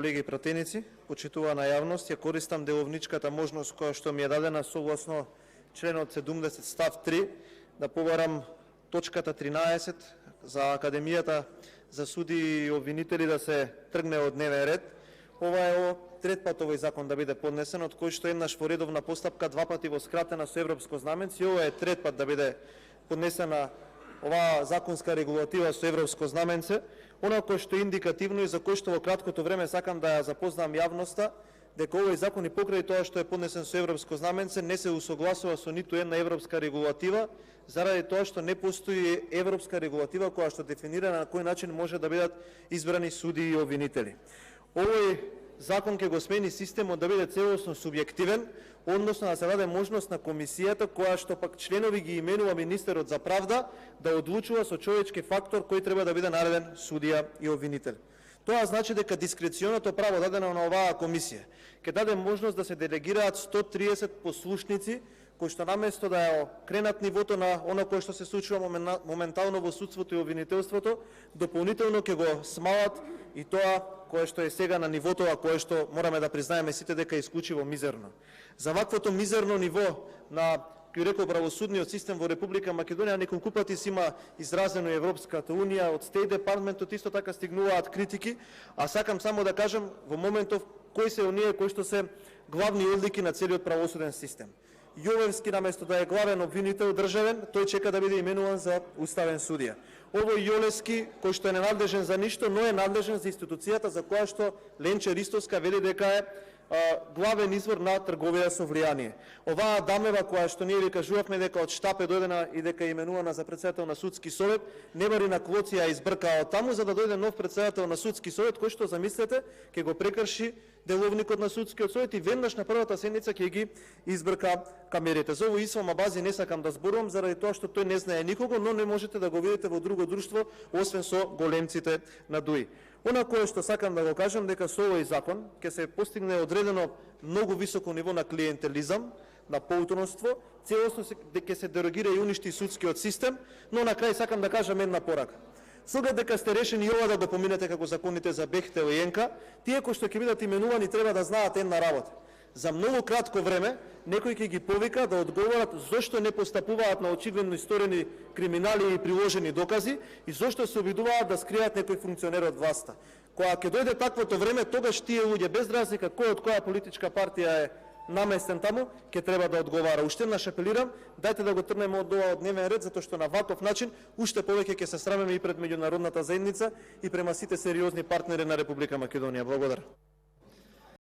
Колеги пратеници, почитувана јавност, ја користам деловничката можност која што ми е дадена согласно членот 70 став 3 да побарам точката 13 за Академијата за суди и обвинители да се тргне од дневен ред. Ова е трет пат овој закон да биде поднесен, од кој што еднаш во редовна постапка, два пати во скратена со европско знаменце, и ова е трет пат да биде поднесена оваа законска регулатива со европско знаменце. Она кој што е индикативно и за кој што во краткото време сакам да ја запознам јавноста, дека овој закон и покрај тоа што е поднесен со европско знаменце не се усогласува со ниту една европска регулатива, заради тоа што не постои европска регулатива која што дефинира на кој начин може да бидат избрани суди и обвинители. Овој закон ќе го смени системот да биде целосно субјективен, односно да се даде можност на комисијата, која што пак членови ги именува министерот за правда, да одлучува со човечки фактор кој треба да биде нареден судија и обвинител. Тоа значи дека дискреционото право дадено на оваа комисија ќе даде можност да се делегираат 130 послушници, кои што наместо да ја кренат нивото на оно кое што се случува моментално во судството и обвинителството, дополнително ќе го смалат и тоа кое што е сега на нивото, а кое што мораме да признаеме сите дека е исклучиво мизерно. За ваквото мизерно ниво на, ќе рекол, правосудниот систем во Република Македонија неколку пати си има изразено Европската Унија, од Стејт департментот исто така стигнуваат критики, а сакам само да кажам во моментов кои се оние кои што се главни одлики на целиот правосуден систем. Јовевски наместо да е главен обвинител државен, тој чека да биде именуван за уставен судија. Овој Јолевски, кој што е ненадлежен за ништо, но е надлежен за институцијата за која што Ленче Ристовска вели дека е главен извор на трговија со влијание. Оваа Дамева, која што ние ви кажувавме дека од штаб е дојдена и дека е именувана за претседател на судски совет, не бари на Клоција избркаа од таму за да дојде нов претседател на судски совет, кој што, замислете, ќе го прекрши деловникот на судскиот совет и веднаш на првата седница ќе ги избрка камерите. За овој Ислам Абази не сакам да зборувам заради тоа што тој не знае никого, но не можете да го видите во друго друштво освен со големците на ДУИ. Она кое што сакам да го кажам дека со овој закон ќе се постигне одредено многу високо ниво на клиентелизам, на поуторноство, целосно ќе се дерогира и уништи судскиот систем, но на крај сакам да кажам една порака. С оглед дека сте решени и ова да го поминете како законите за Бехтел и Енка, тие кои што ќе бидат именувани треба да знаат една работа. За многу кратко време некој ќе ги повика да одговорат зошто не постапуваат на очигледно исторени криминали и приложени докази и зошто се обидуваат да скријат некој функционер од власта. Кога ќе дојде таквото време, тогаш тие луѓе без разлика кој од која политичка партија е наместен таму, ќе треба да одговара. Уште еднаш апелирам, дајте да го трнеме од ова од дневен ред, затоа што на ваков начин уште повеќе ќе се срамеме и пред меѓународната заедница и према сите сериозни партнери на Република Македонија. Благодарам.